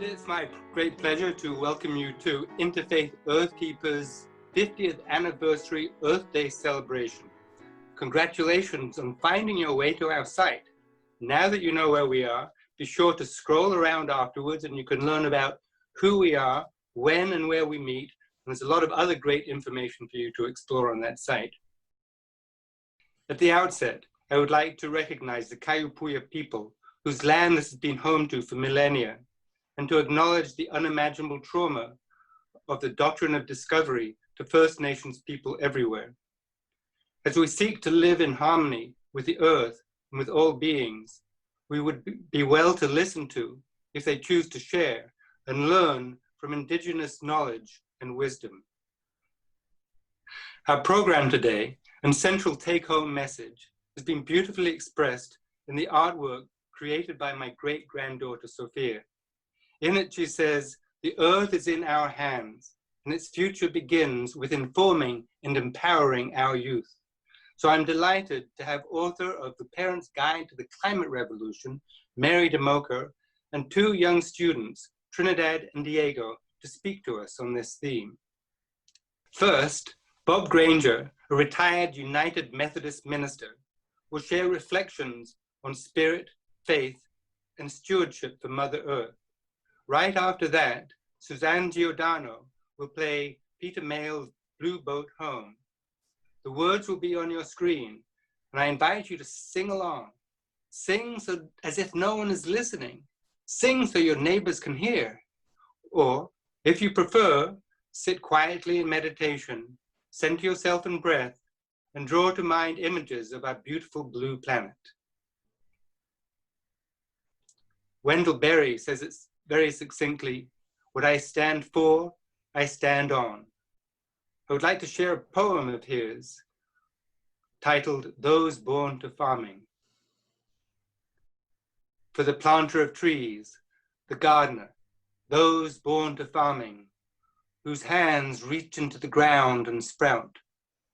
It's my great pleasure to welcome you to Interfaith Earthkeepers 50th Anniversary Earthday celebration. Congratulations on finding your way to our site. Now that you know where we are, be sure to scroll around afterwards and you can learn about who we are, when and where we meet, and there's a lot of other great information for you to explore on that site. At the outset, I would like to recognize the Kayupuya people whose land this has been home to for millennia, and to acknowledge the unimaginable trauma of the doctrine of discovery to First Nations people everywhere. As we seek to live in harmony with the earth and with all beings, we would be well to listen to if they choose to share and learn from Indigenous knowledge and wisdom. Our program today and central take-home message has been beautifully expressed in the artwork created by my great-granddaughter, Sophia. In it, she says, "The earth is in our hands, and its future begins with informing and empowering our youth." So I'm delighted to have author of The Parent's Guide to the Climate Revolution, Mary DeMocker, and two young students, Trinidad and Diego, to speak to us on this theme. First, Bob Granger, a retired United Methodist minister, will share reflections on spirit, faith, and stewardship for Mother Earth. Right after that, Suzanne Giordano will play Peter Mayle's Blue Boat Home. The words will be on your screen, and I invite you to sing along. Sing as if no one is listening. Sing so your neighbors can hear. Or, if you prefer, sit quietly in meditation, center yourself in breath, and draw to mind images of our beautiful blue planet. Wendell Berry says it very succinctly, "What I stand for, I stand on." I would like to share a poem of his titled "Those Born to Farming." For the planter of trees, the gardener, those born to farming, whose hands reach into the ground and sprout,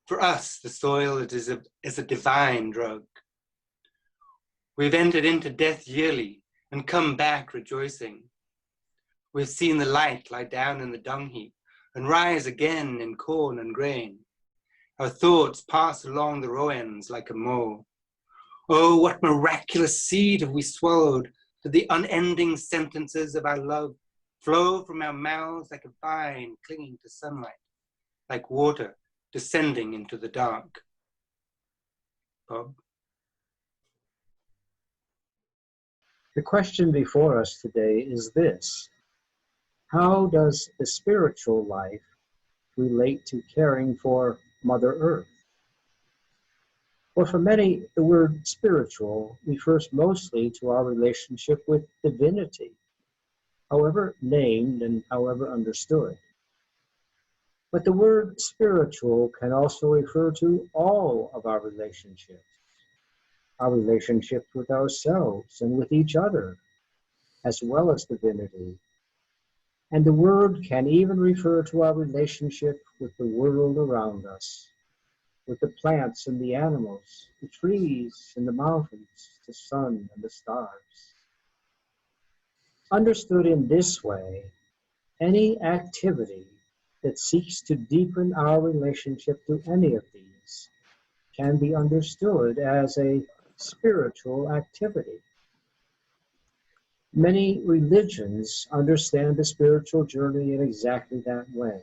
for us the soil is a divine drug. We've entered into death yearly and come back rejoicing. We've seen the light lie down in the dung heap and rise again in corn and grain. Our thoughts pass along the rowends like a moe. Oh, what miraculous seed have we swallowed, that the unending sentences of our love flow from our mouths like a vine clinging to sunlight, like water descending into the dark. Bob? The question before us today is this: how does the spiritual life relate to caring for Mother Earth? Well, for many, the word spiritual refers mostly to our relationship with divinity, however named and however understood. But the word spiritual can also refer to all of our relationships with ourselves and with each other, as well as divinity. And the word can even refer to our relationship with the world around us, with the plants and the animals, the trees and the mountains, the sun and the stars. Understood in this way, any activity that seeks to deepen our relationship to any of these can be understood as a spiritual activity. Many religions understand the spiritual journey in exactly that way.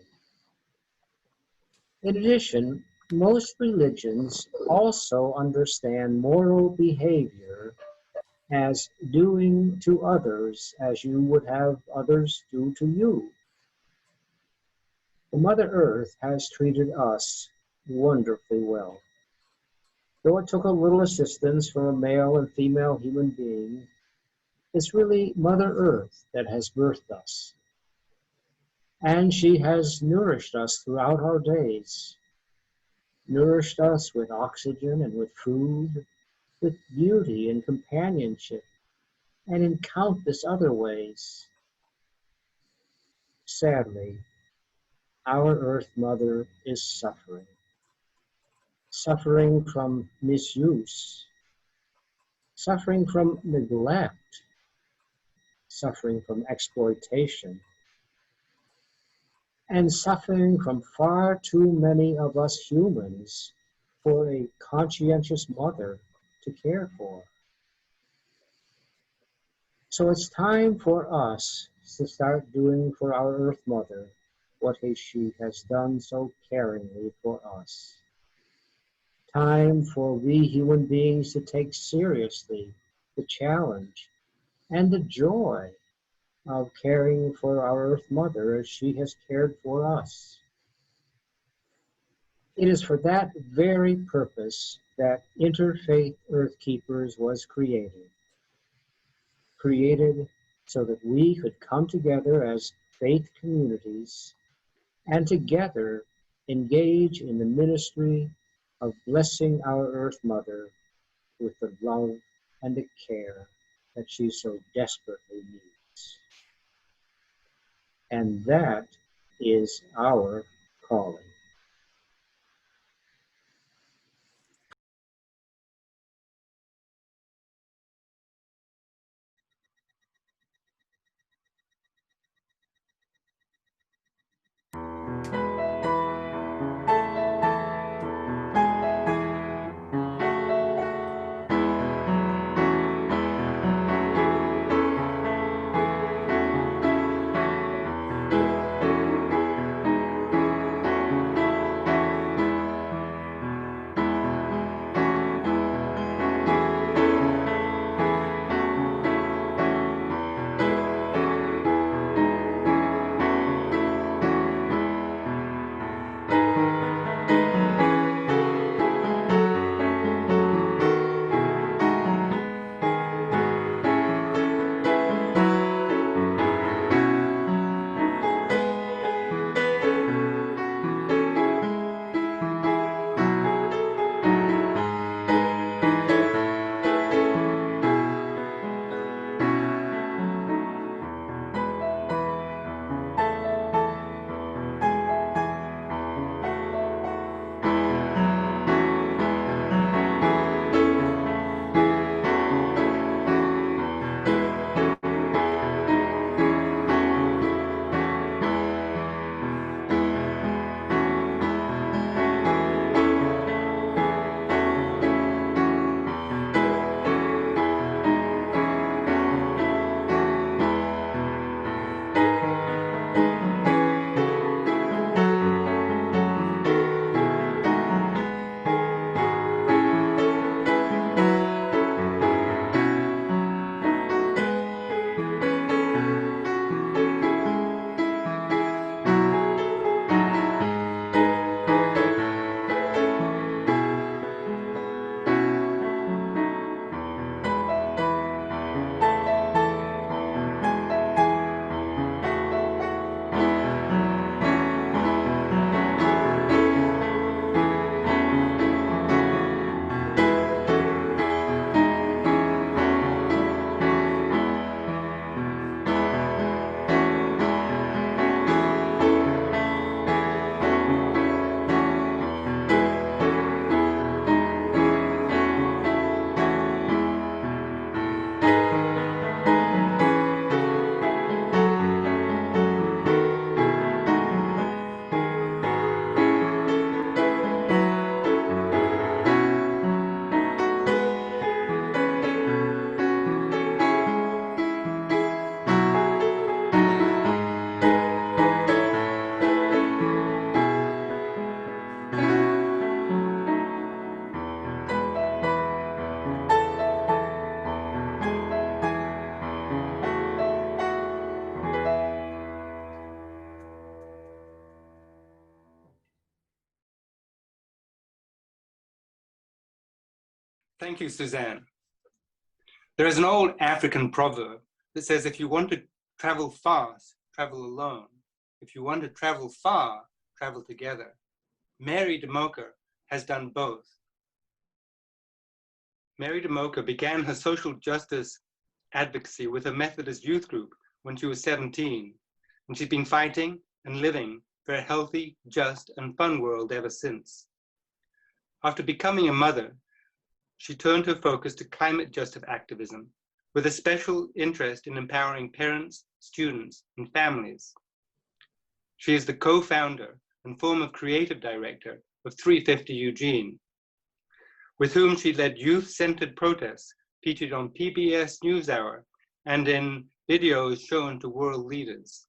In addition, most religions also understand moral behavior as doing to others as you would have others do to you. The Mother Earth has treated us wonderfully well. Though it took a little assistance from a male and female human being, it's really Mother Earth that has birthed us. And she has nourished us throughout our days, nourished us with oxygen and with food, with beauty and companionship, and in countless other ways. Sadly, our Earth Mother is suffering from misuse, suffering from neglect, suffering from exploitation, and suffering from far too many of us humans for a conscientious mother to care for. So it's time for us to start doing for our Earth Mother what she has done so caringly for us. Time for we human beings to take seriously the challenge and the joy of caring for our Earth Mother as she has cared for us. It is for that very purpose that Interfaith Earthkeepers was created so that we could come together as faith communities and together engage in the ministry of blessing our Earth Mother with the love and the care that she so desperately needs. And that is our calling. Thank you, Suzanne. There is an old African proverb that says, if you want to travel fast, travel alone. If you want to travel far, travel together. Mary DeMocker has done both. Mary DeMocker began her social justice advocacy with a Methodist youth group when she was 17, and she's been fighting and living for a healthy, just, and fun world ever since. After becoming a mother, she turned her focus to climate justice activism with a special interest in empowering parents, students, and families. She is the co-founder and former creative director of 350 Eugene, with whom she led youth-centered protests featured on PBS NewsHour and in videos shown to world leaders.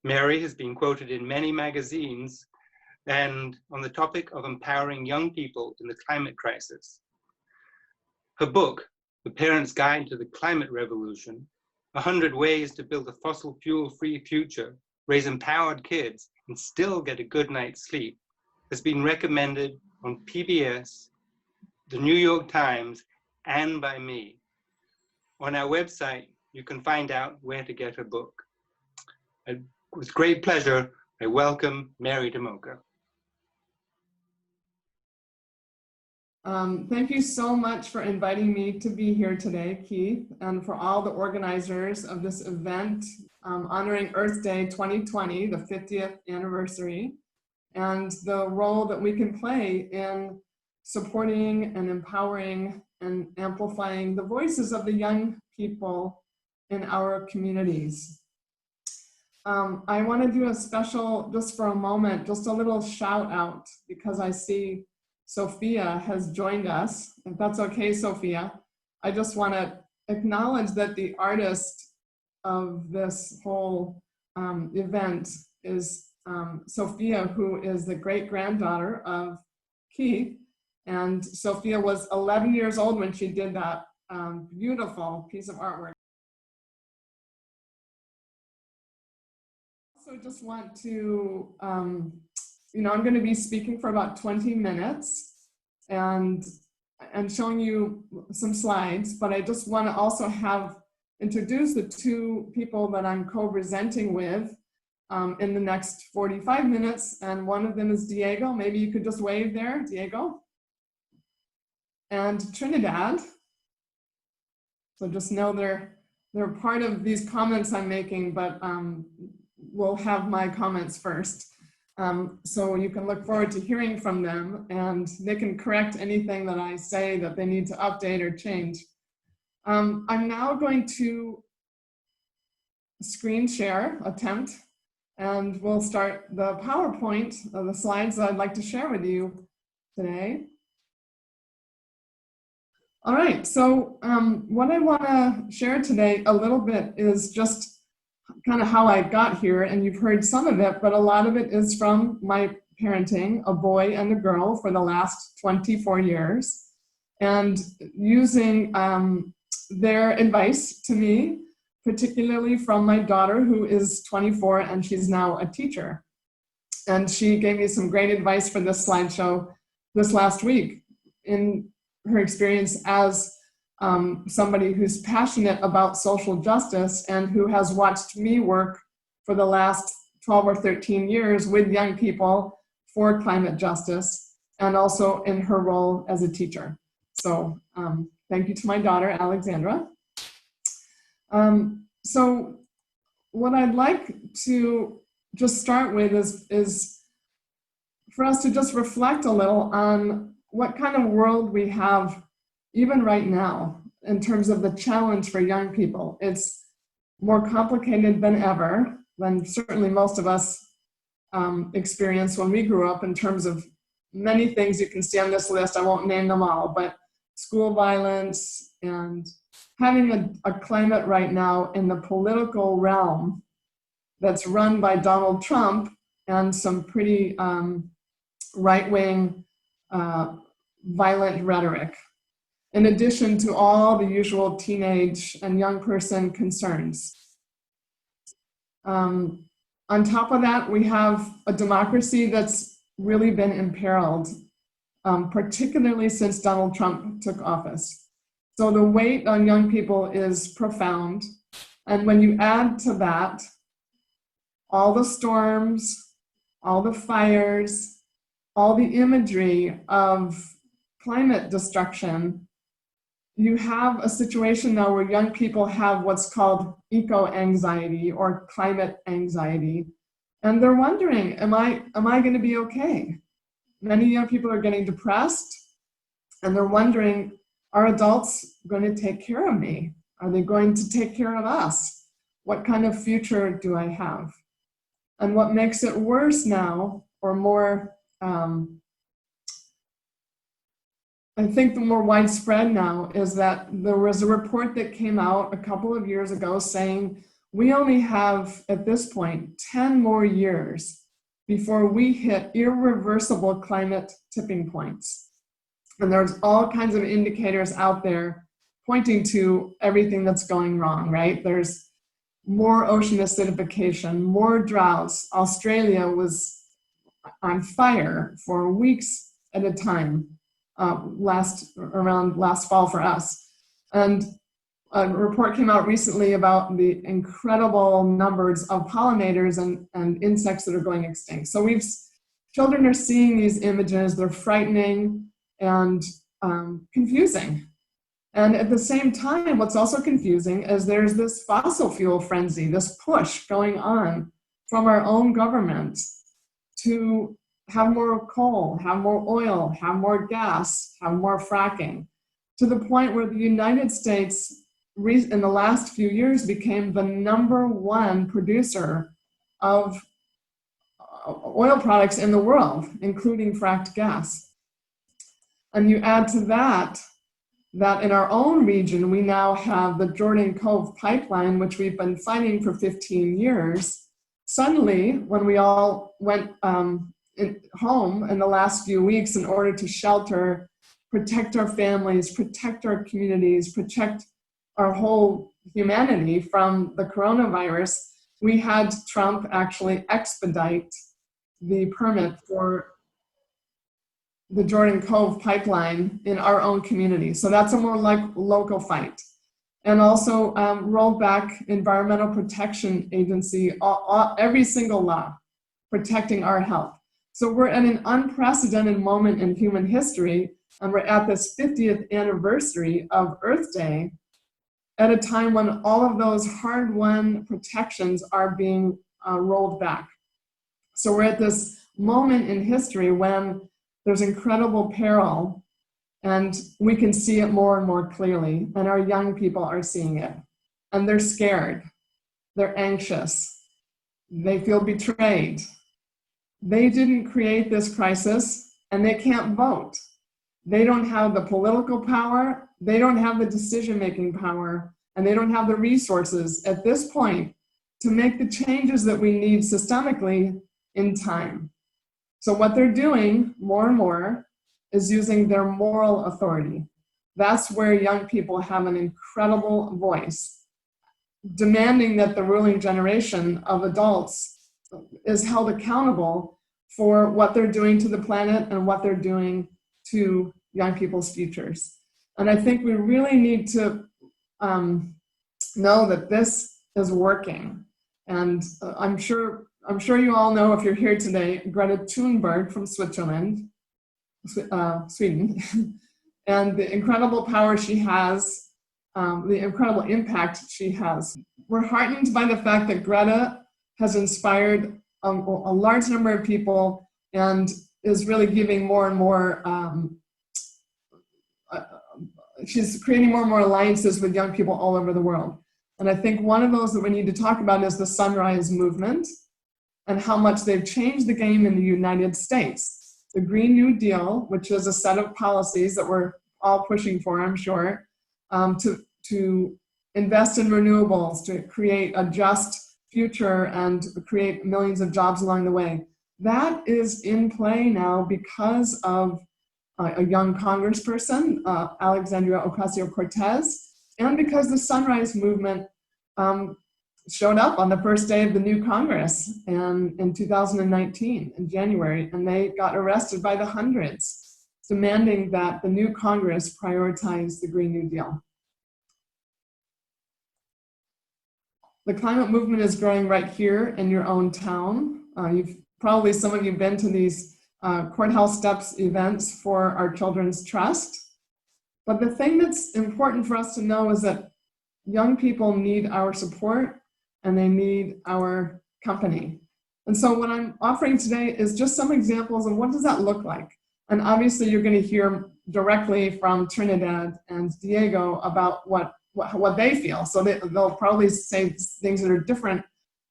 Mary has been quoted in many magazines and on the topic of empowering young people in the climate crisis. Her book, The Parent's Guide to the Climate Revolution, 100 Ways to Build a Fossil Fuel-Free Future, Raise Empowered Kids, and Still Get a Good Night's Sleep, has been recommended on PBS, the New York Times, and by me. On our website, you can find out where to get her book. And with great pleasure, I welcome Mary DeMocker. Thank you so much for inviting me to be here today, Keith, and for all the organizers of this event honoring Earth Day 2020, the 50th anniversary, and the role that we can play in supporting and empowering and amplifying the voices of the young people in our communities. I want to do a special, just for a moment, just a little shout out, because I see Sophia has joined us. If that's okay, Sophia, I just want to acknowledge that the artist of this whole event is Sophia, who is the great-granddaughter of Keith. And Sophia was 11 years old when she did that beautiful piece of artwork. Also just want to, I'm going to be speaking for about 20 minutes and showing you some slides, but I just want to also introduce the two people that I'm co-presenting with in the next 45 minutes. And one of them is Diego. Maybe you could just wave there, Diego. And Trinidad. So just know they're part of these comments I'm making, but we'll have my comments first. So you can look forward to hearing from them, and they can correct anything that I say that they need to update or change. I'm now going to screen share, attempt, and we'll start the PowerPoint of the slides that I'd like to share with you today. All right, so what I want to share today a little bit is just kind of how I got here, and you've heard some of it, but a lot of it is from my parenting a boy and a girl for the last 24 years, and using their advice to me, particularly from my daughter, who is 24 and she's now a teacher. And she gave me some great advice for this slideshow this last week in her experience as somebody who's passionate about social justice and who has watched me work for the last 12 or 13 years with young people for climate justice, and also in her role as a teacher. So thank you to my daughter, Alexandra. So what I'd like to just start with is for us to just reflect a little on what kind of world we have even right now in terms of the challenge for young people. It's more complicated than ever, than certainly most of us experienced when we grew up, in terms of many things you can see on this list. I won't name them all, but school violence and having a climate right now in the political realm that's run by Donald Trump and some pretty right-wing violent rhetoric, in addition to all the usual teenage and young person concerns. On top of that, we have a democracy that's really been imperiled, particularly since Donald Trump took office. So the weight on young people is profound. And when you add to that all the storms, all the fires, all the imagery of climate destruction, you have a situation now where young people have what's called eco-anxiety or climate anxiety. And they're wondering, am I going to be okay? Many young people are getting depressed, and they're wondering, are adults going to take care of me? Are they going to take care of us? What kind of future do I have? And what makes it worse now, or more, I think the more widespread now, is that there was a report that came out a couple of years ago saying we only have, at this point, 10 more years before we hit irreversible climate tipping points. And there's all kinds of indicators out there pointing to everything that's going wrong, right? There's more ocean acidification, more droughts. Australia was on fire for weeks at a time around last fall for us. And a report came out recently about the incredible numbers of pollinators and insects that are going extinct. So children are seeing these images, they're frightening and confusing. And at the same time, what's also confusing is there's this fossil fuel frenzy, this push going on from our own government to have more coal, have more oil, have more gas, have more fracking, to the point where the United States in the last few years became the #1 producer of oil products in the world, including fracked gas. And you add to that in our own region, we now have the Jordan Cove pipeline, which we've been fighting for 15 years. Suddenly, when we all went home in the last few weeks in order to shelter, protect our families, protect our communities, protect our whole humanity from the coronavirus, we had Trump actually expedite the permit for the Jordan Cove pipeline in our own community. So that's a more like local fight. And also rolled back Environmental Protection Agency, every single law protecting our health. So we're at an unprecedented moment in human history, and we're at this 50th anniversary of Earthday at a time when all of those hard-won protections are being rolled back. So we're at this moment in history when there's incredible peril, and we can see it more and more clearly, and our young people are seeing it. And they're scared, they're anxious, they feel betrayed. They didn't create this crisis, and they can't vote. They don't have the political power, they don't have the decision-making power, and they don't have the resources at this point to make the changes that we need systemically in time. So what they're doing more and more is using their moral authority. That's where young people have an incredible voice, demanding that the ruling generation of adults is held accountable for what they're doing to the planet and what they're doing to young people's futures. And I think we really need to know that this is working. And I'm sure you all know, if you're here today, Greta Thunberg from Sweden, and the incredible power she has, the incredible impact she has. We're heartened by the fact that Greta has inspired a large number of people and is really giving more and more, she's creating more and more alliances with young people all over the world. And I think one of those that we need to talk about is the Sunrise Movement and how much they've changed the game in the United States. The Green New Deal, which is a set of policies that we're all pushing for, I'm sure, to invest in renewables, to create a just future and create millions of jobs along the way. That is in play now because of a young congressperson, Alexandria Ocasio-Cortez, and because the Sunrise Movement showed up on the first day of the new Congress in 2019, in January, and they got arrested by the hundreds, demanding that the new Congress prioritize the Green New Deal. The climate movement is growing right here in your own town. Some of you have been to these courthouse steps events for our Children's Trust. But the thing that's important for us to know is that young people need our support and they need our company. And so what I'm offering today is just some examples of what does that look like. And obviously you're going to hear directly from Trinidad and Diego about what they feel. So they'll probably say things that are different,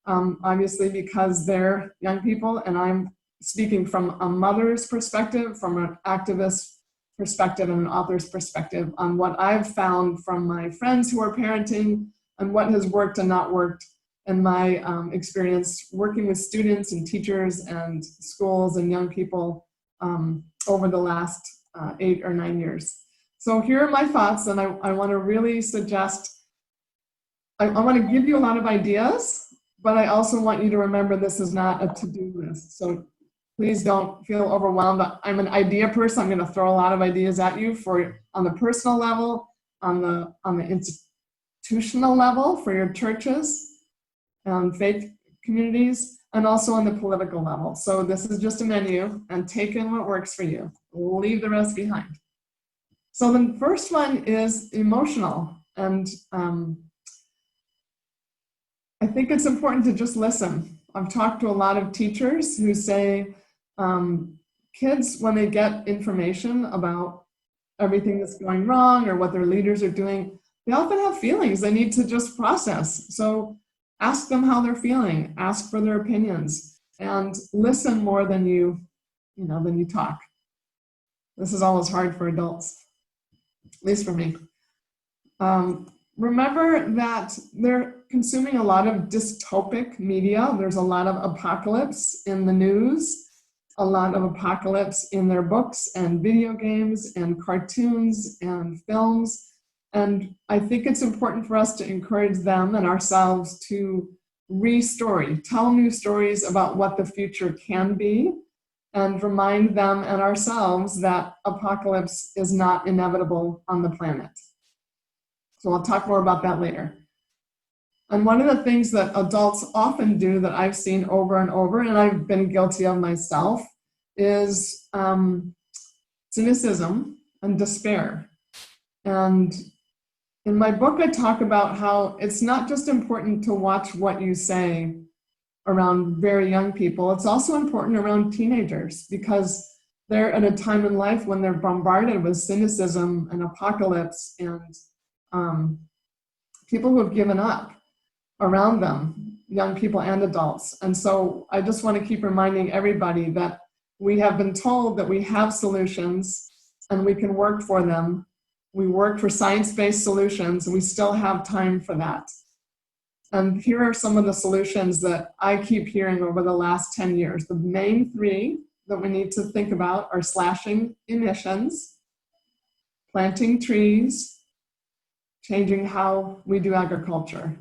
obviously, because they're young people, and I'm speaking from a mother's perspective, from an activist perspective, and an author's perspective on what I've found from my friends who are parenting and what has worked and not worked, and my experience working with students and teachers and schools and young people over the last 8 or 9 years. So here are my thoughts, and I want to really suggest, I want to give you a lot of ideas, but I also want you to remember this is not a to-do list. So please don't feel overwhelmed. I'm an idea person. I'm going to throw a lot of ideas at you on the personal level, on the institutional level for your churches, faith communities, and also on the political level. So this is just a menu, and take in what works for you. Leave the rest behind. So the first one is emotional, and I think it's important to just listen. I've talked to a lot of teachers who say kids, when they get information about everything that's going wrong or what their leaders are doing, they often have feelings they need to just process. So ask them how they're feeling, ask for their opinions, and listen more than you talk. This is always hard for adults, at least for me. Remember that they're consuming a lot of dystopic media. There's a lot of apocalypse in the news, a lot of apocalypse in their books and video games and cartoons and films. And I think it's important for us to encourage them and ourselves to tell new stories about what the future can be, and remind them and ourselves that apocalypse is not inevitable on the planet. So I'll talk more about that later. And one of the things that adults often do that I've seen over and over, and I've been guilty of myself, is cynicism and despair. And in my book, I talk about how it's not just important to watch what you say around very young people, it's also important around teenagers, because they're at a time in life when they're bombarded with cynicism and apocalypse and people who have given up around them, young people and adults. And so I just want to keep reminding everybody that we have been told that we have solutions and we can work for them. We work for science-based solutions, and we still have time for that. And here are some of the solutions that I keep hearing over the last 10 years. The main 3 that we need to think about are slashing emissions, planting trees, changing how we do agriculture.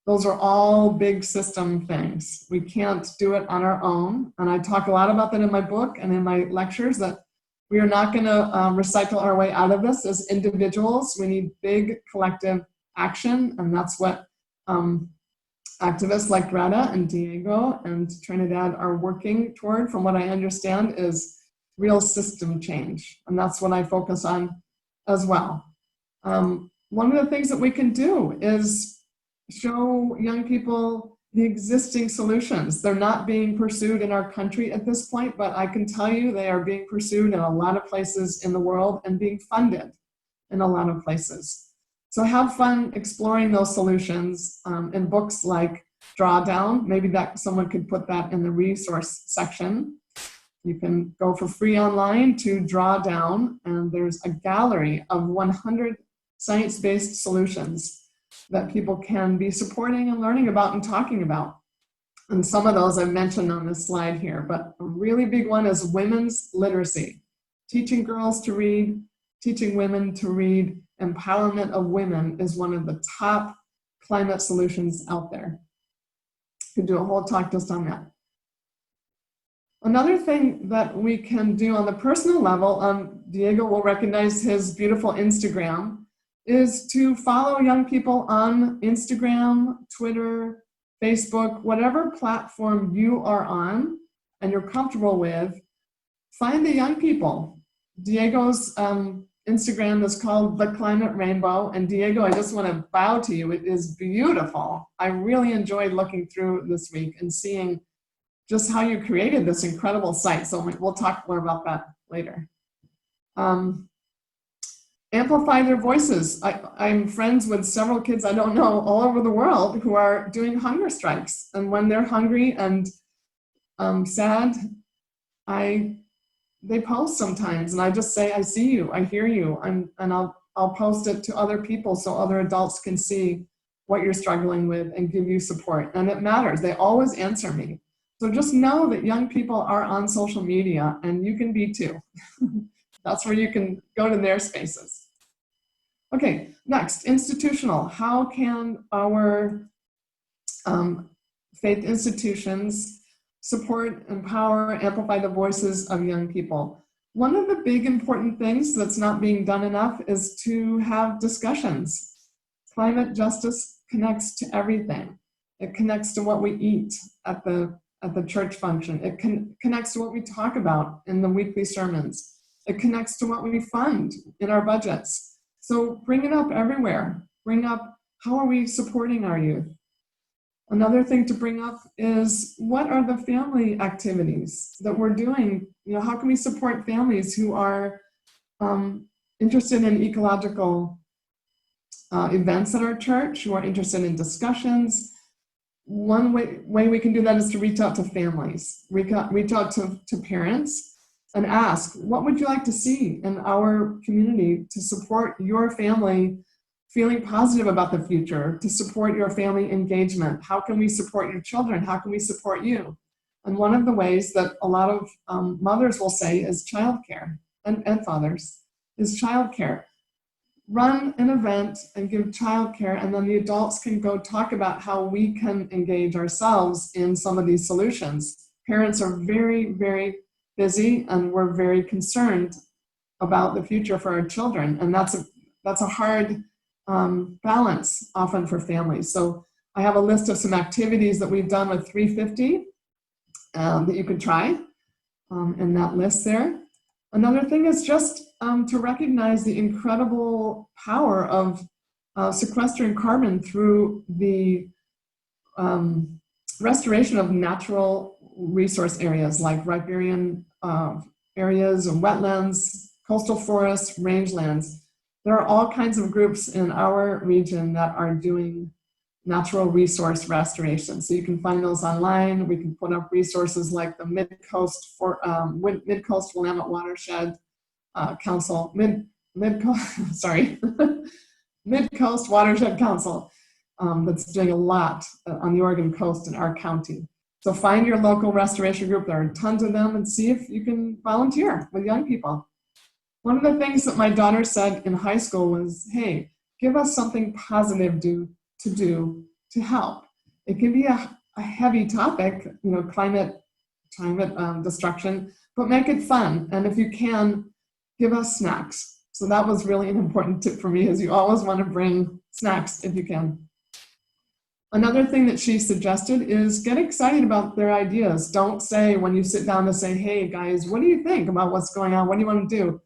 Those are all big system things. We can't do it on our own. And I talk a lot about that in my book and in my lectures, that we are not going to recycle our way out of this as individuals. We need big collective action, and that's what activists like Greta and Diego and Trinidad are working toward. From what I understand, is real system change, and that's what I focus on as well. One of the things that we can do is show young people the existing solutions. They're not being pursued in our country at this point, but I can tell you they are being pursued in a lot of places in the world and being funded in a lot of places. So have fun exploring those solutions in books like Drawdown. Maybe that someone could put that in the resource section. You can go for free online to Drawdown, and there's a gallery of 100 science-based solutions that people can be supporting and learning about and talking about. And some of those I've mentioned on this slide here, but a really big one is women's literacy. Teaching girls to read, teaching women to read, empowerment of women is one of the top climate solutions out there. Could do a whole talk just on that. Another thing that we can do on the personal level, Diego will recognize his beautiful Instagram, is to follow young people on Instagram, Twitter, Facebook, whatever platform you are on and you're comfortable with. Find the young people. Diego's Instagram is called The Climate Rainbow, and Diego, I just want to bow to you. It is beautiful. I really enjoyed looking through this week and seeing just how you created this incredible site. So we'll talk more about that later. amplify their voices. I'm friends with several kids I don't know all over the world who are doing hunger strikes. And when they're hungry and sad, they post sometimes, and I just say, I see you, I hear you, and I'll post it to other people so other adults can see what you're struggling with and give you support. And it matters. They always answer me. So just know that young people are on social media, and you can be too. That's where you can go to their spaces. Okay, next, institutional. How can our faith institutions support, empower, amplify the voices of young people? One of the big important things that's not being done enough is to have discussions. Climate justice connects to everything. It connects to what we eat at the church function. It connects to what we talk about in the weekly sermons. It connects to what we fund in our budgets. So bring it up everywhere. Bring up, how are we supporting our youth? Another thing to bring up is, what are the family activities that we're doing? You know, how can we support families who are interested in ecological events at our church, who are interested in discussions? One way we can do that is to reach out to families, reach out to parents and ask, what would you like to see in our community to support your family feeling positive about the future, to support your family engagement? How can we support your children? How can we support you? And one of the ways that a lot of mothers will say is childcare, and fathers, is childcare. Run an event and give childcare, and then the adults can go talk about how we can engage ourselves in some of these solutions. Parents are very, very busy, and we're very concerned about the future for our children, and that's a hard balance often for families. So I have a list of some activities that we've done with 350 that you could try in that list there. Another thing is just to recognize the incredible power of sequestering carbon through the restoration of natural resource areas like riparian areas and wetlands, coastal forests, rangelands. There are all kinds of groups in our region that are doing natural resource restoration. So you can find those online. We can put up resources like the Mid-Coast Willamette Watershed Council, Mid-Coast Watershed Council that's doing a lot on the Oregon coast in our county. So find your local restoration group. There are tons of them, and see if you can volunteer with young people. One of the things that my daughter said in high school was, hey, give us something positive to do to help. It can be a heavy topic, you know, climate destruction, but make it fun. And if you can, give us snacks. So that was really an important tip for me, is you always want to bring snacks if you can. Another thing that she suggested is get excited about their ideas. Don't say, when you sit down to say, hey guys, what do you think about what's going on? What do you want to do?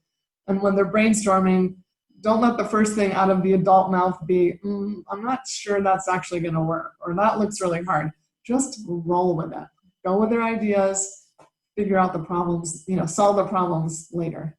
And when they're brainstorming, don't let the first thing out of the adult mouth be, I'm not sure that's actually going to work, or that looks really hard. Just roll with it. Go with their ideas, figure out the problems, you know, solve the problems later.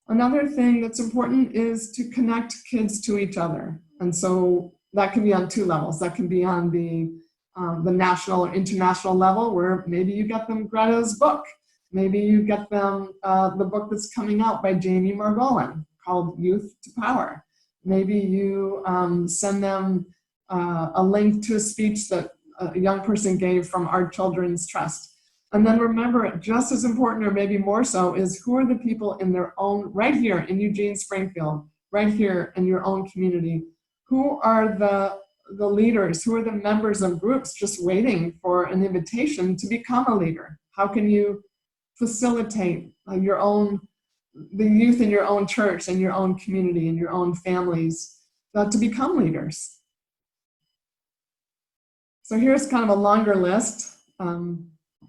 Another thing that's important is to connect kids to each other. And so that can be on two levels. That can be on the national or international level, where maybe you get them Greta's book. Maybe you get them the book that's coming out by Jamie Margolin called Youth to Power. Maybe you send them a link to a speech that a young person gave from Our Children's Trust. And then remember, just as important, or maybe more so, is who are the people in their own, right here in Eugene, Springfield, right here in your own community, who are the leaders, who are the members of groups just waiting for an invitation to become a leader? How can you facilitate the youth in your own church and your own community and your own families to become leaders? So here's kind of a longer list.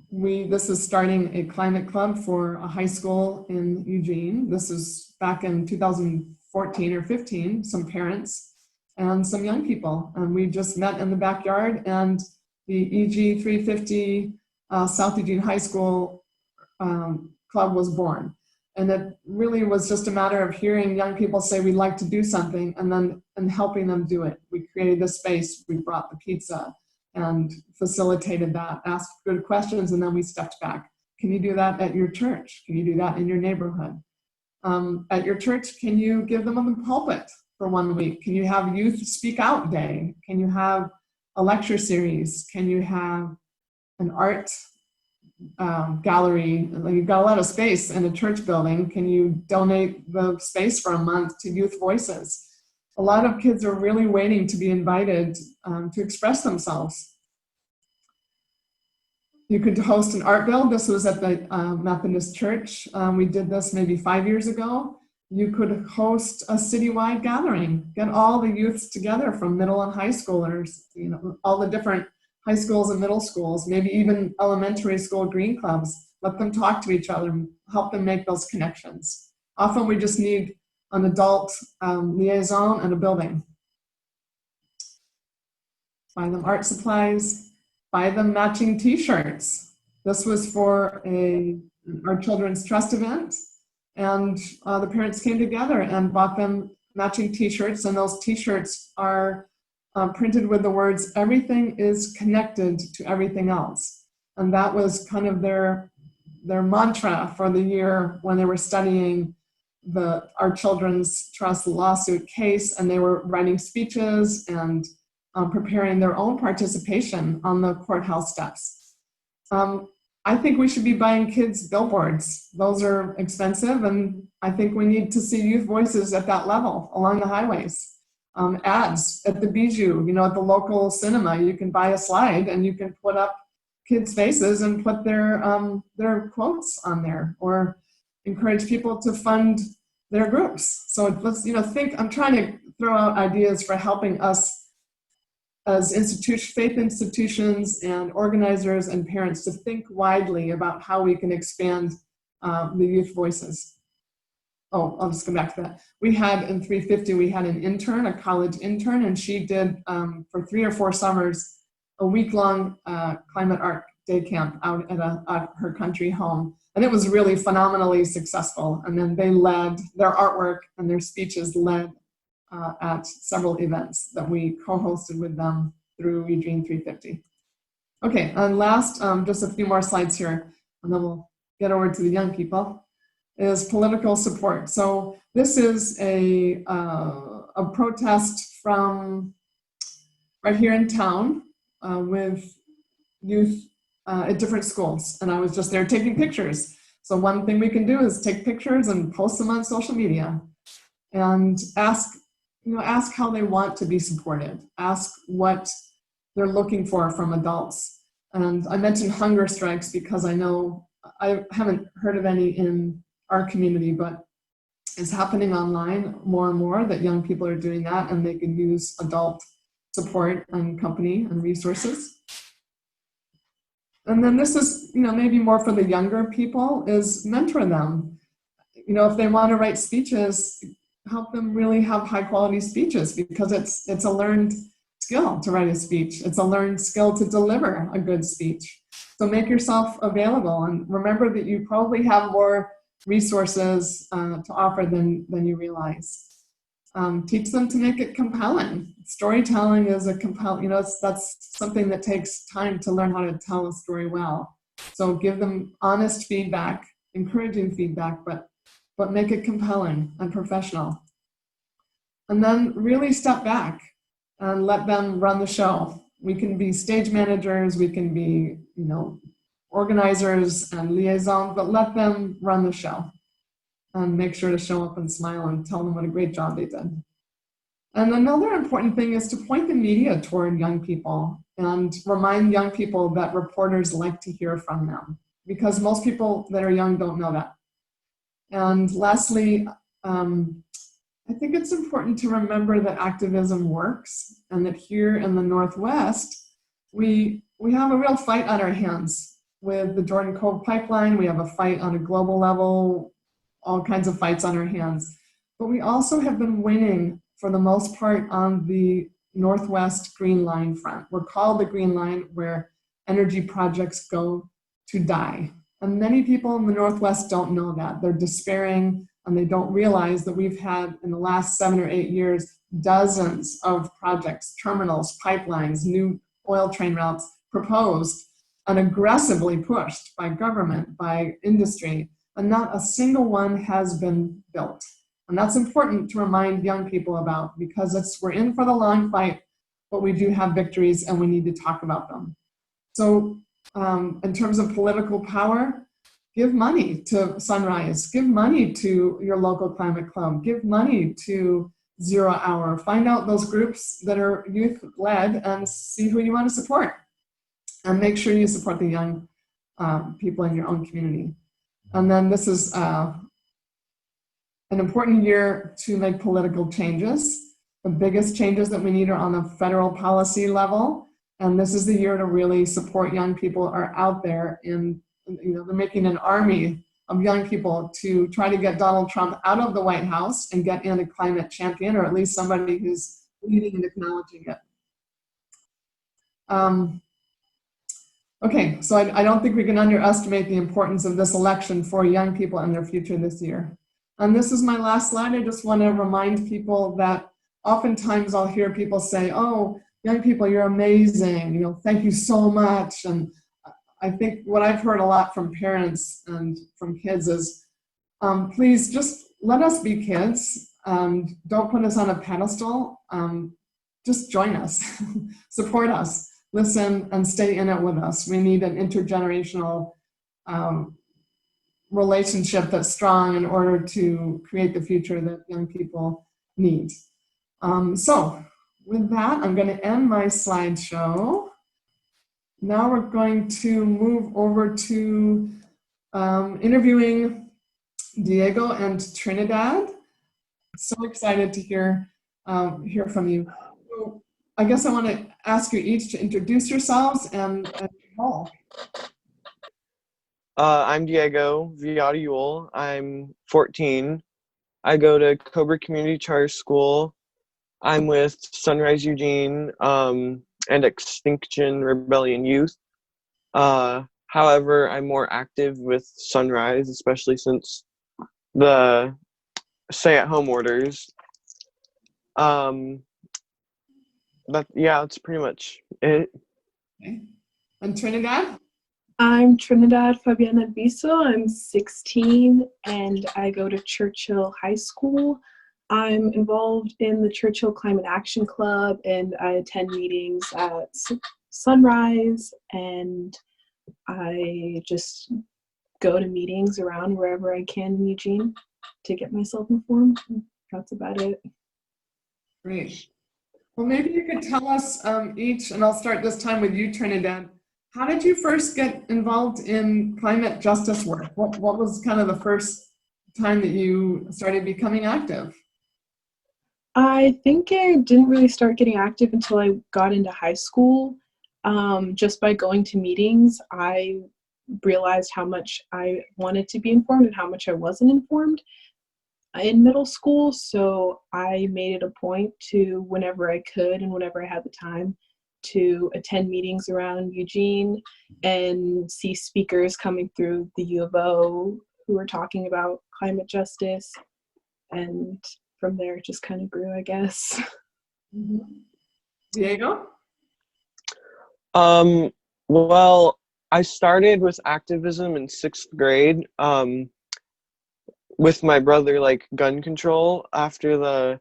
This is starting a climate club for a high school in Eugene. This is back in 2014 or 15, some parents and some young people. And we just met in the backyard, and the EG 350 South Eugene High School club was born. And it really was just a matter of hearing young people say we'd like to do something and helping them do it. We created the space, we brought the pizza and facilitated that, asked good questions, and then we stepped back. Can you do that at your church? Can you do that in your neighborhood? At your church, can you give them a pulpit for 1 week? Can you have youth speak out day? Can you have a lecture series? Can you have an art gallery? You've got a lot of space in a church building. Can you donate the space for a month to Youth Voices? A lot of kids are really waiting to be invited to express themselves. You could host an art build. This was at the Methodist Church. We did this maybe 5 years ago. You could host a citywide gathering, get all the youths together from middle and high schoolers, you know, all the different high schools and middle schools, maybe even elementary school green clubs. Let them talk to each other and help them make those connections. Often we just need an adult liaison and a building. Buy them art supplies, buy them matching t-shirts. This was for our Children's Trust event, and the parents came together and bought them matching t-shirts, and those t-shirts are printed with the words, everything is connected to everything else. And that was kind of their mantra for the year when they were studying our Children's Trust lawsuit case, and they were writing speeches and preparing their own participation on the courthouse steps. I think we should be buying kids billboards. Those are expensive, and I think we need to see youth voices at that level along the highways. Ads at the Bijou, you know, at the local cinema, you can buy a slide and you can put up kids' faces and put their quotes on there, or encourage people to fund their groups. So let's, you know, think, I'm trying to throw out ideas for helping us as faith institutions and organizers and parents to think widely about how we can expand the youth voices. Oh, I'll just go back to that. We had in 350, we had an intern, a college intern, and she did for 3 or 4 summers, a week-long climate art day camp out at her country home. And it was really phenomenally successful. And then they led, their artwork and their speeches led at several events that we co-hosted with them through Eugene 350. Okay, and last, just a few more slides here, and then we'll get over to the young people, is political support. So this is a protest from right here in town with youth at different schools. And I was just there taking pictures. So one thing we can do is take pictures and post them on social media and ask how they want to be supported. Ask what they're looking for from adults. And I mentioned hunger strikes because I know I haven't heard of any in our community, but it's happening online more and more that young people are doing that, and they can use adult support and company and resources. And then this is, you know, maybe more for the younger people, is mentor them. You know, if they want to write speeches, help them really have high quality speeches, because it's a learned skill to write a speech. It's a learned skill to deliver a good speech. So make yourself available, and remember that you probably have more resources to offer than you realize. Teach them to make it compelling. Storytelling is that's something that takes time to learn how to tell a story well. So give them honest feedback, encouraging feedback, but make it compelling and professional. And then really step back and let them run the show. We can be stage managers, we can be, you know, organizers and liaisons, but let them run the show and make sure to show up and smile and tell them what a great job they did. And another important thing is to point the media toward young people and remind young people that reporters like to hear from them, because most people that are young don't know that. And lastly, I think it's important to remember that activism works, and that here in the Northwest, we have a real fight on our hands. With the Jordan Cove pipeline, we have a fight on a global level, all kinds of fights on our hands. But we also have been winning, for the most part, on the Northwest Green Line front. We're called the Green Line, where energy projects go to die. And many people in the Northwest don't know that. They're despairing and they don't realize that we've had, in the last 7 or 8 years, dozens of projects, terminals, pipelines, new oil train routes proposed and aggressively pushed by government, by industry, and not a single one has been built. And that's important to remind young people about, because we're in for the long fight, but we do have victories and we need to talk about them. So in terms of political power, give money to Sunrise, give money to your local climate club, give money to 0 Hour, find out those groups that are youth-led and see who you want to support. And make sure you support the young people in your own community. And then this is an important year to make political changes. The biggest changes that we need are on the federal policy level. And this is the year to really support young people are out there in, they're making an army of young people to try to get Donald Trump out of the White House and get in a climate champion, or at least somebody who's leading and acknowledging it. Okay, so I don't think we can underestimate the importance of this election for young people and their future this year. And this is my last slide. I just want to remind people that oftentimes I'll hear people say, oh, young people, you're amazing, thank you so much. And I think what I've heard a lot from parents and from kids is, please just let us be kids. Don't put us on a pedestal. Just join us, support us, listen, and stay in it with us. We need an intergenerational relationship that's strong in order to create the future that young people need. So with that, I'm going to end my slideshow. Now we're going to move over to interviewing Diego and Trinidad. So excited to hear from you. So I guess I want to ask you each to introduce yourselves and Paul. I'm Diego Villarreal. I'm 14. I go to Cobra Community Charter School. I'm with Sunrise Eugene and Extinction Rebellion Youth. However, I'm more active with Sunrise, especially since the stay-at-home orders. That's pretty much it. Okay. And Trinidad? I'm Trinidad Fabiana Biso. I'm 16 and I go to Churchill High School. I'm involved in the Churchill Climate Action Club and I attend meetings at Sunrise, and I just go to meetings around wherever I can in Eugene to get myself informed. That's about it. Great. Well, maybe you could tell us each, and I'll start this time with you, Trinidad. How did you first get involved in climate justice work? What was kind of the first time that you started becoming active? I think I didn't really start getting active until I got into high school. Just by going to meetings, I realized how much I wanted to be informed and how much I wasn't informed in middle school. So I made it a point to, whenever I could and whenever I had the time, to attend meetings around Eugene and see speakers coming through the U of O who were talking about climate justice. And from there, it just kind of grew, I guess. Mm-hmm. Diego? Well, I started with activism in 6th grade with my brother, like gun control, after the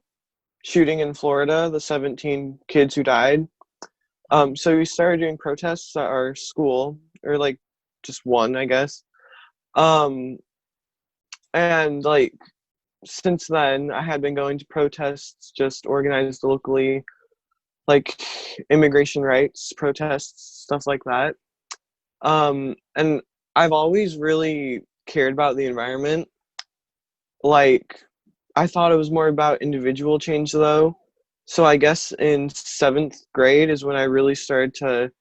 shooting in Florida, the 17 kids who died. So we started doing protests at our school, or like just one, I guess. And like since then, I had been going to protests just organized locally, like immigration rights protests, stuff like that. And I've always really cared about the environment. Like, I thought it was more about individual change though. So I guess in 7th grade is when I really started to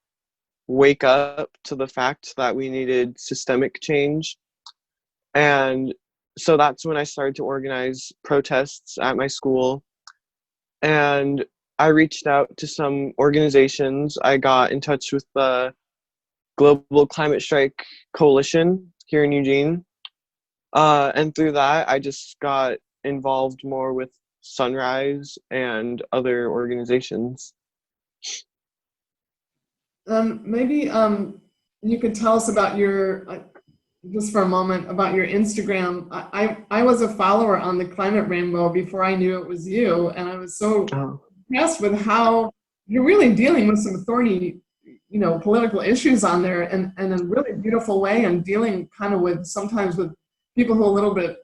wake up to the fact that we needed systemic change. And so that's when I started to organize protests at my school. And I reached out to some organizations. I got in touch with the Global Climate Strike Coalition, here in Eugene. And through that, I just got involved more with Sunrise and other organizations. Maybe you could tell us about your, just for a moment, about your Instagram. I was a follower on the Climate Rainbow before I knew it was you, and I was so impressed with how you're really dealing with some thorny, political issues on there, and in a really beautiful way, and dealing kind of with sometimes with people who a little bit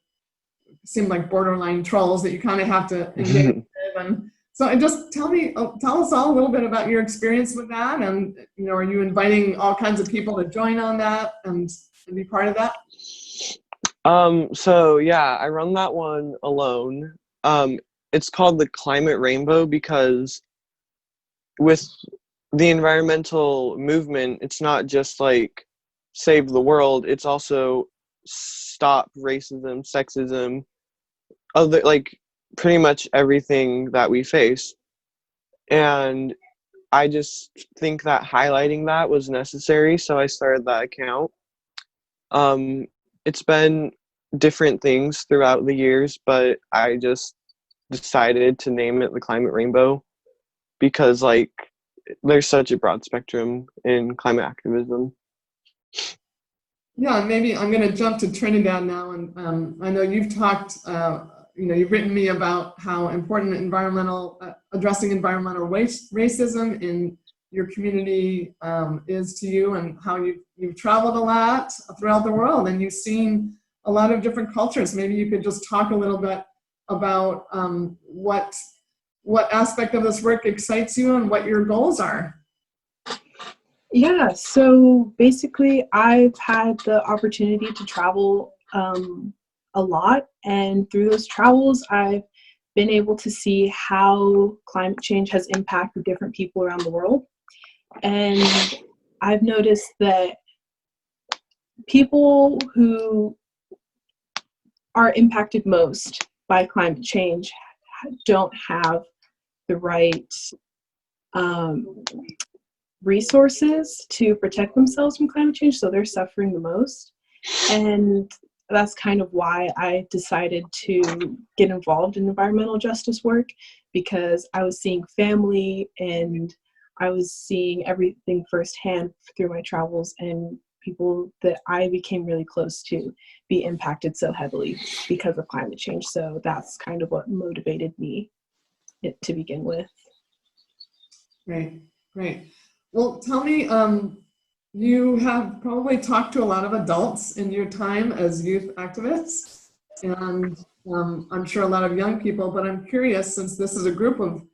seem like borderline trolls that you kind of have to engage with. And so just tell us all a little bit about your experience with that, and are you inviting all kinds of people to join on that and be part of that? So yeah, I run that one alone. It's called the Climate Rainbow because with the environmental movement, it's not just like save the world, it's also stop racism, sexism, other, like, pretty much everything that we face. And I just think that highlighting that was necessary, so I started that account. It's been different things throughout the years, but I just decided to name it the Climate Rainbow because, like, there's such a broad spectrum in climate activism. Yeah, maybe I'm going to jump to Trinidad now, and I know you've talked, you've written me about how important addressing environmental racism in your community is to you, and how you've traveled a lot throughout the world, and you've seen a lot of different cultures. Maybe you could just talk a little bit about what aspect of this work excites you and what your goals are. Yeah, so basically I've had the opportunity to travel a lot, and through those travels I've been able to see how climate change has impacted different people around the world. And I've noticed that people who are impacted most by climate change don't have the right resources to protect themselves from climate change, so they're suffering the most. And that's kind of why I decided to get involved in environmental justice work, because I was seeing family and I was seeing everything firsthand through my travels, and people that I became really close to be impacted so heavily because of climate change. So that's kind of what motivated me to begin with. Great. Well, tell me, you have probably talked to a lot of adults in your time as youth activists, and I'm sure a lot of young people, but I'm curious, since this is a group of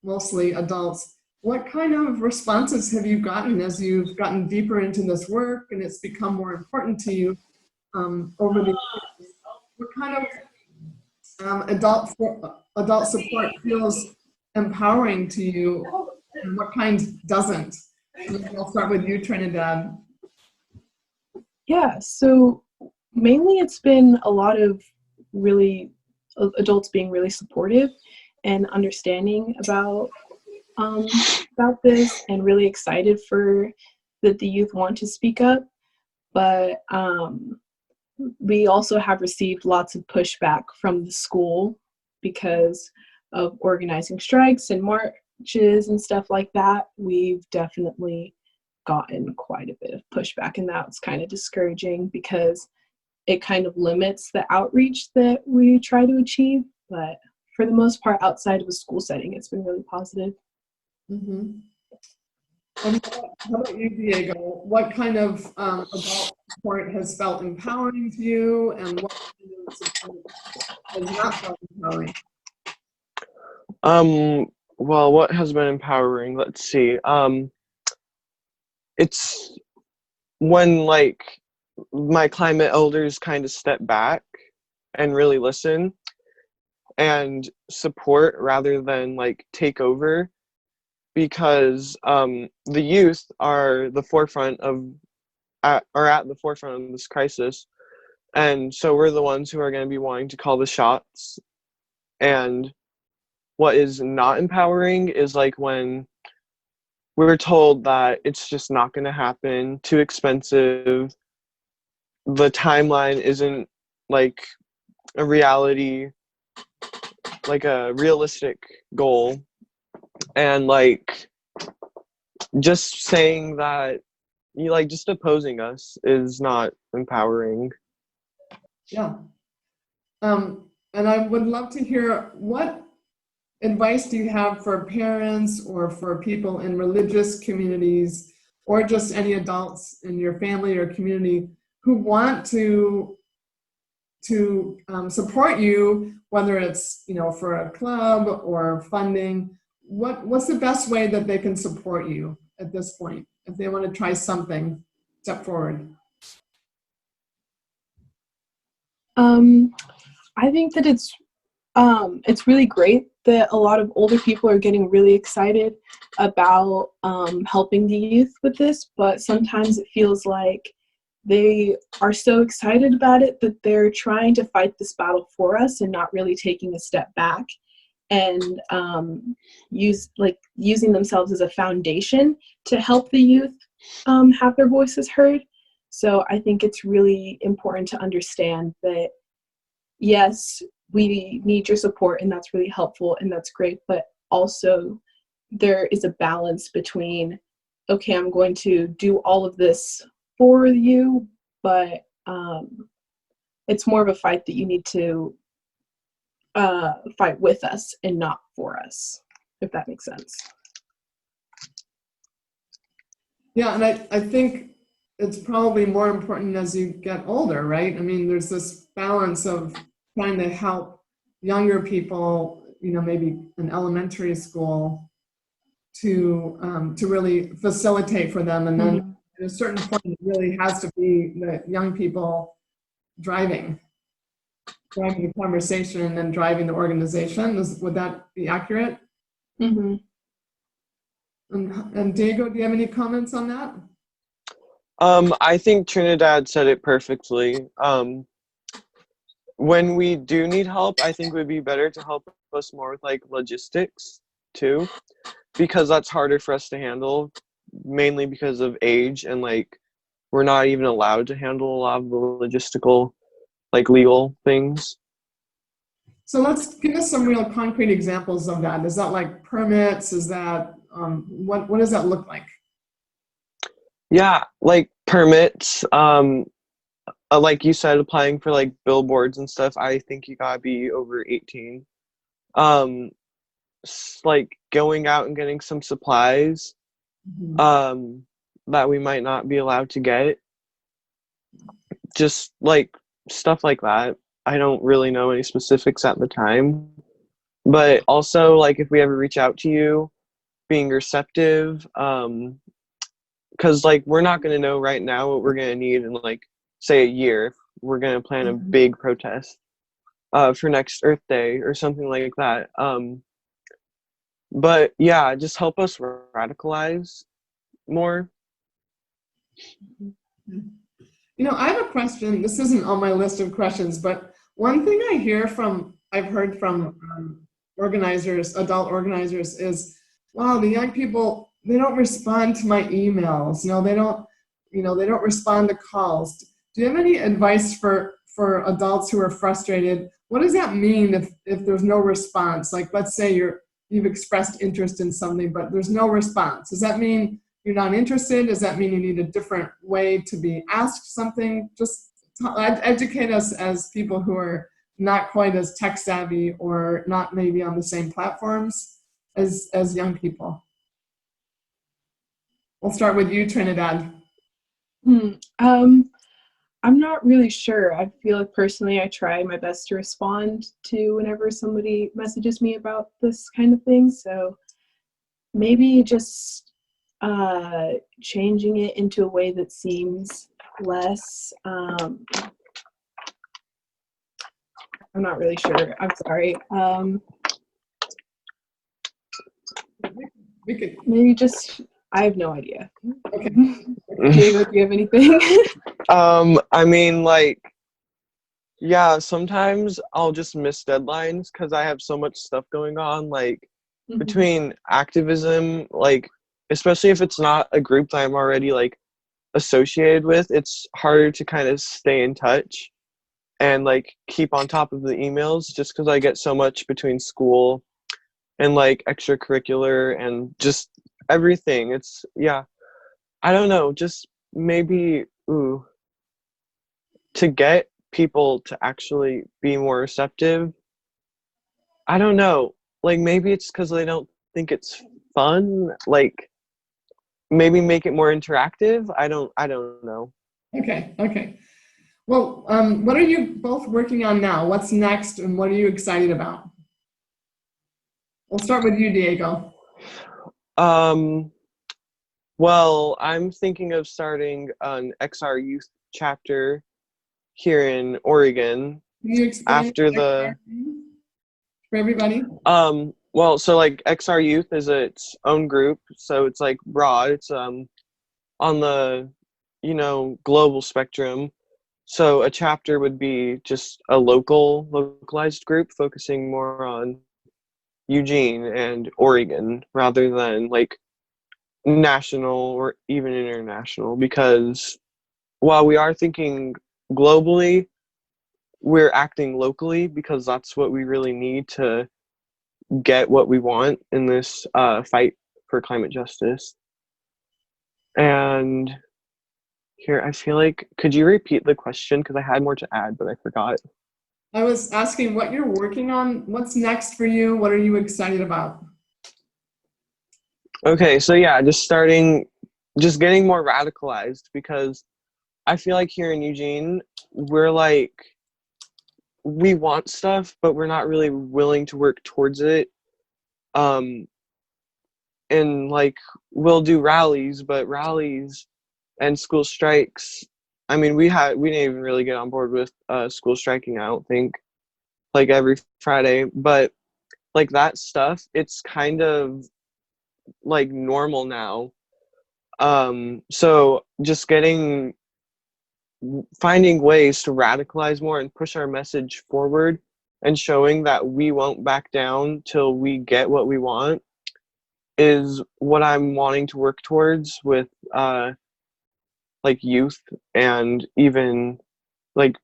mostly adults, what kind of responses have you gotten as you've gotten deeper into this work and it's become more important to you over the years? What kind of adult support feels empowering to you, and what kind doesn't? I'll start with you, Trinidad. Yeah, so mainly it's been a lot of really adults being really supportive and understanding about this, and really excited for that the youth want to speak up. But we also have received lots of pushback from the school because of organizing strikes and marches and stuff like that. We've definitely gotten quite a bit of pushback, and that's kind of discouraging because it kind of limits the outreach that we try to achieve. But for the most part, outside of a school setting, it's been really positive. Mm-hmm. And how about you, Diego? What kind of adult support has felt empowering to you, and what kind of support has not felt empowering? Well, what has been empowering? Let's see. It's when, like, my climate elders kind of step back and really listen and support rather than, like, take over, because the youth are the forefront of are at the forefront of this crisis, and so we're the ones who are going to be wanting to call the shots. And what is not empowering is, like, when we're told that it's just not going to happen, too expensive, the timeline isn't like a reality, like a realistic goal. And like just saying that you like just opposing us is not empowering. Yeah. And I would love to hear, what advice do you have for parents or for people in religious communities, or just any adults in your family or community who want to support you, whether it's, you know, for a club or funding? What's the best way that they can support you at this point if they want to try something, step forward? I think that it's really great that a lot of older people are getting really excited about helping the youth with this, but sometimes it feels like they are so excited about it that they're trying to fight this battle for us and not really taking a step back and using themselves as a foundation to help the youth have their voices heard. So I think it's really important to understand that, yes, we need your support and that's really helpful and that's great, but also there is a balance between, okay, I'm going to do all of this for you, but it's more of a fight that you need to fight with us and not for us, if that makes sense. Yeah, and I think it's probably more important as you get older, right? I mean, there's this balance of trying to help younger people, you know, maybe in elementary school, to really facilitate for them. And then at a certain point, it really has to be the young people driving the conversation and driving the organization. Would that be accurate? Mm-hmm. And Diego, do you have any comments on that? I think Trinidad said it perfectly. When we do need help, I think it would be better to help us more with like logistics too, because that's harder for us to handle, mainly because of age, and like we're not even allowed to handle a lot of the logistical, like legal things. So let's give us some real concrete examples of that. Is that like permits? Is that what does that look like? Yeah, like permits. Like you said, applying for like billboards and stuff. I think you gotta be over 18. Like going out and getting some supplies that we might not be allowed to get. Just like stuff like that. I don't really know any specifics at the time. But also, like, if we ever reach out to you, being receptive, because like we're not going to know right now what we're going to need in like say a year if we're going to plan a big protest for next Earth Day or something like that. But yeah, just help us radicalize more. You know, I have a question. This isn't on my list of questions, but one thing I've heard from organizers, adult organizers, is, wow, the young people, they don't respond to my emails. No, they don't respond to calls. Do you have any advice for adults who are frustrated? What does that mean if there's no response? Like, let's say you've expressed interest in something, but there's no response. Does that mean you're not interested? Does that mean you need a different way to be asked something? Just educate us as people who are not quite as tech savvy or not maybe on the same platforms as young people. We'll start with you, Trinidad. I'm not really sure. I feel like personally I try my best to respond to whenever somebody messages me about this kind of thing. So maybe just changing it into a way that seems less, I'm not really sure. I'm sorry. We could. Maybe just, I have no idea. Okay. Diego, do you have anything? I mean, like, yeah, sometimes I'll just miss deadlines because I have so much stuff going on, like, between activism, like, especially if it's not a group that I'm already, like, associated with, it's harder to kind of stay in touch and like keep on top of the emails, just because I get so much between school and like extracurricular and just everything. It's, yeah, I don't know, just maybe to get people to actually be more receptive. I don't know, like maybe it's because they don't think it's fun, like maybe make it more interactive. I don't know. Okay. Well, what are you both working on now? What's next and what are you excited about? We'll start with you, Diego. Well, I'm thinking of starting an XR youth chapter here in Oregon Can you explain after the for everybody? well, so like XR Youth is its own group, so it's like broad. It's on the, global spectrum. So a chapter would be just a localized group focusing more on Eugene and Oregon rather than like national or even international, because while we are thinking globally, we're acting locally because that's what we really need to get what we want in this fight for climate justice. And here, I feel like, could you repeat the question? Because I had more to add, but I forgot. I was asking what you're working on. What's next for you? What are you excited about? Okay, so yeah, just getting more radicalized, because I feel like here in Eugene, we're like, we want stuff, but we're not really willing to work towards it. And like, we'll do rallies, but rallies and school strikes, I mean, we didn't even really get on board with school striking, I don't think, like every Friday, but like that stuff, it's kind of like normal now. So just finding ways to radicalize more and push our message forward and showing that we won't back down till we get what we want is what I'm wanting to work towards with like youth and even like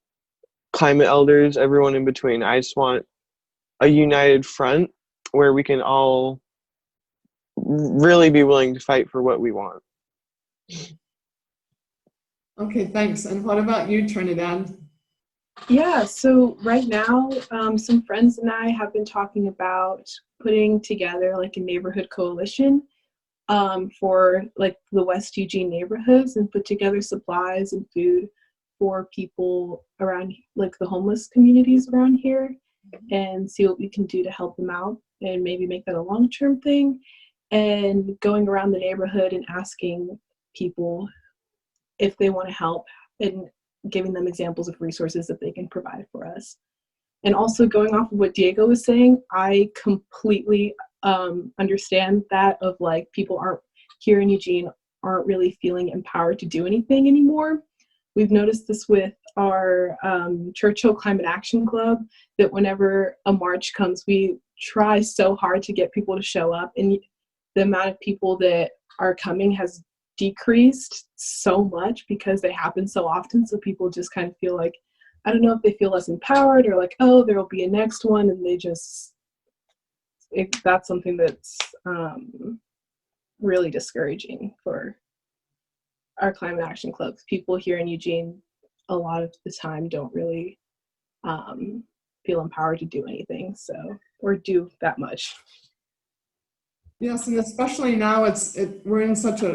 climate elders, everyone in between. I just want a united front where we can all really be willing to fight for what we want. Okay, thanks. And what about you, Trinidad? Yeah, so right now, some friends and I have been talking about putting together like a neighborhood coalition for like the West Eugene neighborhoods, and put together supplies and food for people around like the homeless communities around here, and see what we can do to help them out and maybe make that a long-term thing, and going around the neighborhood and asking people if they want to help and giving them examples of resources that they can provide for us. And also going off of what Diego was saying, I completely understand that of like people here in Eugene aren't really feeling empowered to do anything anymore. We've noticed this with our Churchill Climate Action Club, that whenever a march comes, we try so hard to get people to show up, and the amount of people that are coming has decreased so much because they happen so often. So people just kind of feel like, I don't know if they feel less empowered or like, oh, there'll be a next one, and that's something that's really discouraging for our climate action clubs. People here in Eugene a lot of the time don't really feel empowered to do anything, or do that much. Yes, and especially now we're in such a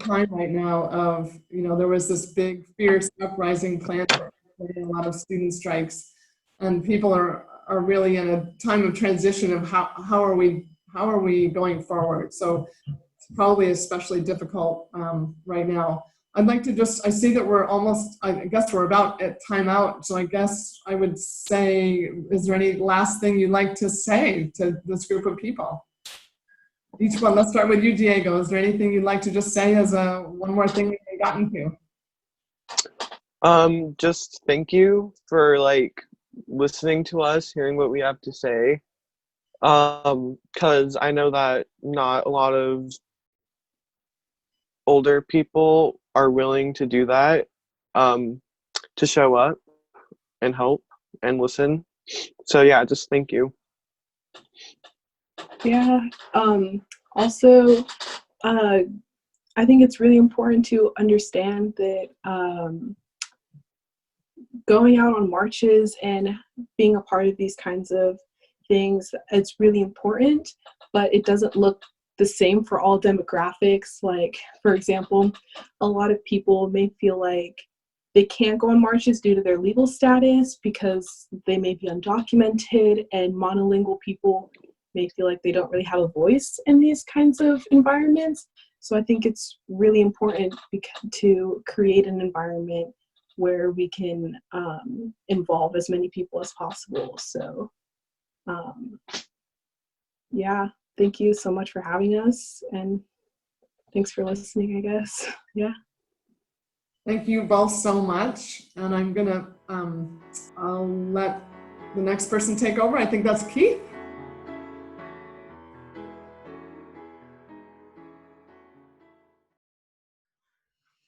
time right now of, there was this big fierce uprising planned for a lot of student strikes, and people are really in a time of transition of how are we going forward. So it's probably especially difficult right now. I'd like to I see that we're almost, I guess we're about at timeout. So I guess I would say, is there any last thing you'd like to say to this group of people? Each one, let's start with you, Diego. Is there anything you'd like to just say as one more thing we haven't gotten to? Just thank you for like listening to us, hearing what we have to say. Because I know that not a lot of older people are willing to do that, to show up and help and listen. So yeah, just thank you. Yeah. Also, I think it's really important to understand that going out on marches and being a part of these kinds of things, it's really important, but it doesn't look the same for all demographics. Like, for example, a lot of people may feel like they can't go on marches due to their legal status because they may be undocumented, and monolingual people may feel like they don't really have a voice in these kinds of environments. So I think it's really important to create an environment where we can involve as many people as possible. So yeah, thank you so much for having us, and thanks for listening, I guess. Yeah. Thank you both so much. And I'm gonna, I'll let the next person take over. I think that's Keith.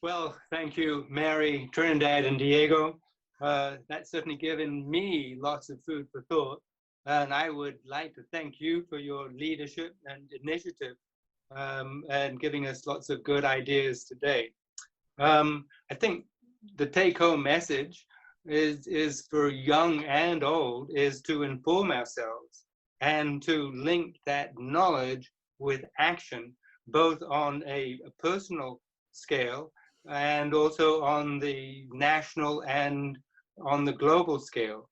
Well, thank you, Mary, Trinidad, and Diego. That's certainly given me lots of food for thought. And I would like to thank you for your leadership and initiative, and giving us lots of good ideas today. I think the take-home message is for young and old, is to inform ourselves and to link that knowledge with action, both on a personal scale and also on the national and on the global scale.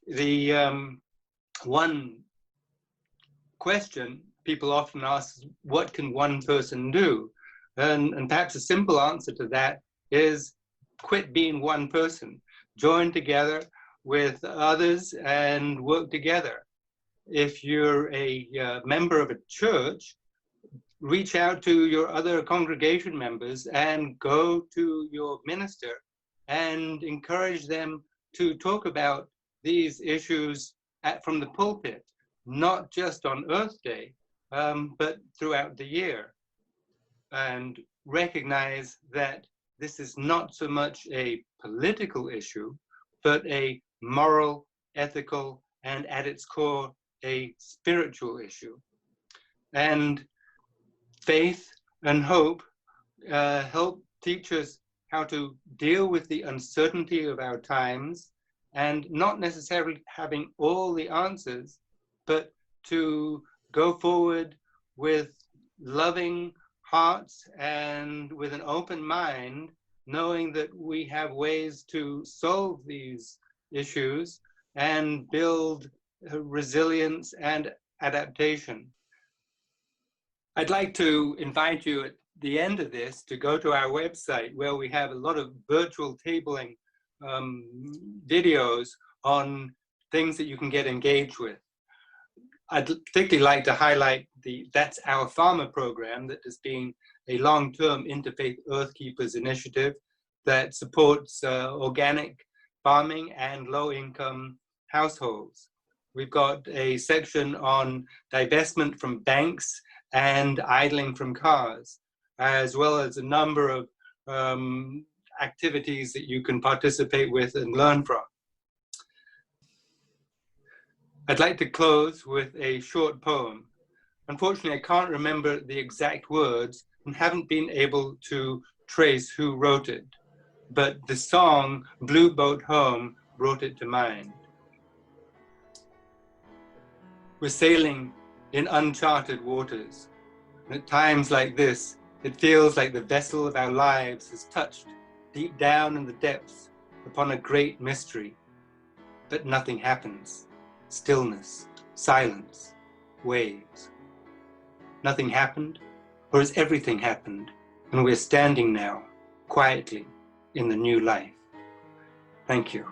The one question people often ask is, what can one person do? And perhaps a simple answer to that is quit being one person. Join together with others and work together. If you're a member of a church, reach out to your other congregation members and go to your minister and encourage them to talk about these issues from the pulpit, not just on Earthday, but throughout the year. And recognize that this is not so much a political issue, but a moral, ethical, and at its core, a spiritual issue. And faith and hope help teach us how to deal with the uncertainty of our times, and not necessarily having all the answers, but to go forward with loving hearts and with an open mind, knowing that we have ways to solve these issues and build resilience and adaptation. I'd like to invite you at the end of this to go to our website, where we have a lot of virtual tabling videos on things that you can get engaged with. I'd particularly like to highlight the That's Our Farmer program, that has been a long-term Interfaith Earthkeepers initiative that supports organic farming and low-income households. We've got a section on divestment from banks and idling from cars, as well as a number of activities that you can participate with and learn from. I'd like to close with a short poem. Unfortunately, I can't remember the exact words and haven't been able to trace who wrote it, but the song Blue Boat Home brought it to mind. We're sailing in uncharted waters, and at times like this, it feels like the vessel of our lives has touched deep down in the depths upon a great mystery, but nothing happens. Stillness, silence, waves. Nothing happened, or has everything happened, and we're standing now, quietly, in the new life? Thank you.